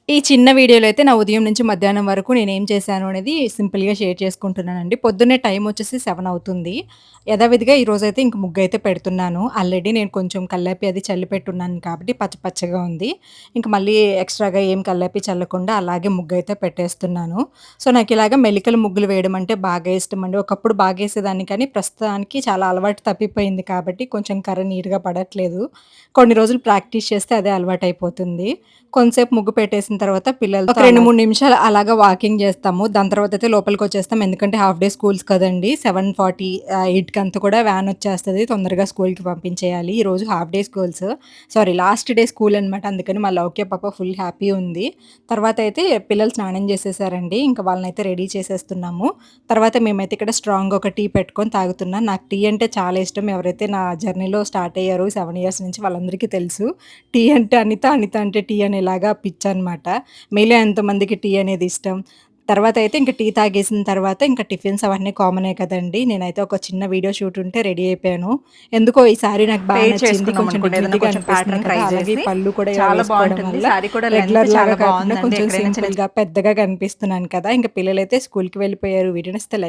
ఈ చిన్న వీడియోలో అయితే నా ఉదయం నుంచి మధ్యాహ్నం వరకు నేనేం చేశాను అనేది సింపుల్‌గా షేర్ చేసుకుంటున్నానండి. పొద్దున్నే టైం వచ్చేసి 7 అవుతుంది. యథావిధిగా ఈరోజైతే ఇంక ముగ్గయితే పెడుతున్నాను. ఆల్రెడీ నేను కొంచెం కల్లాపి అది చల్లి పెట్టున్నాను కాబట్టి పచ్చ పచ్చగా ఉంది. ఇంక మళ్ళీ ఎక్స్‌ట్రాగా ఏం కల్లాపి చల్లకుండా అలాగే ముగ్గయితే పెట్టేస్తున్నాను. సో, నాకిలాగ మెలికలు ముగ్గులు వేయడం అంటే బాగా ఇష్టమండి. ఒకప్పుడు బాగేసేదాన్ని కానీ ప్రస్తుతానికి చాలా అలవాటు తప్పిపోయింది కాబట్టి కొంచెం కర్ర నీట్‌గా పడట్లేదు. కొన్ని రోజులు ప్రాక్టీస్ చేస్తే అదే అలవాటయిపోతుంది. కొంతసేపు ముగ్గు పెట్టేసిన తర్వాత పిల్లలతో ఒక 2, 3 నిమిషాలు అలాగా వాకింగ్ జేస్తాము. దాని తర్వాతయితే లోపలికొచ్చేస్తాం. ఎందుకంటే హాఫ్ డే స్కూల్స్ కదండీ! 7:40 8కంతా కూడా వ్యానొచ్చేస్తది. తొందరగా స్కూల్‌కి పంపించేయాలి. ఈరోజు half day schools. Sorry last day school అనమాట. అందుకని మా లౌక్య పాప ఫుల్ హ్యాపీ ఉంది. తర్వాతయితే పిల్లలు స్నానం జేసేసారండి. ఇంక వాళ్ళనైతే రెడీ చేసేస్తున్నాము. తర్వాత మేమైతే ఇక్కడ స్ట్రాంగ్‌గా ఒక టీ పెట్టుకొని తాగుతున్నాం. నాకు టీ అంటే చాలా ఇష్టం. ఎవరైతే నా జర్నీలో స్టార్ట్ అయ్యారో 7 ఇయర్స్ నుంచి వాళ్ళందరికీ తెలుసు. టీ అంటే అనిత, అనిత అంటే టీ అనేలాగా పిచ్చనమాట. మీలో ఎంతమందికి టీ అనేది ఇష్టం? తర్వాతయితే ఇంక టీ తాగేసిన తర్వాత ఇంక టిఫిన్స్ అవన్నీ కామనే కదండీ! నేనైతే ఒక చిన్న వీడియో షూట్ ఉంటే రెడీ అయిపోయాను. ఎందుకో ఈ సారీ నాకు పెయిర్ నచ్చింది. కొంచెం చేసుకున్నామనుకోండి. ఏదైనా డిగ్నిటీగా కొంచెం అనిపిస్తుంది ప్యాటర్న్ ట్రై కదా! అలాగే ఈ జేసి పళ్ళు కూడా ఇలా చాలా వేసుకోవడం బావుంటుంది. వల్ల శారీ కూడా లెంత్ రెగ్యులర్‌లాగా చాలా కాకుండా బావుందండి. కొంచెం ఎక్కడైనా చిన్న సింపుల్‌గా, పెద్దగా కనిపిస్తున్నాను కదా! ఇంక పిల్లలైతే స్కూల్‌కి వెళ్ళిపోయారు. వీడియో నచ్చితే లైక్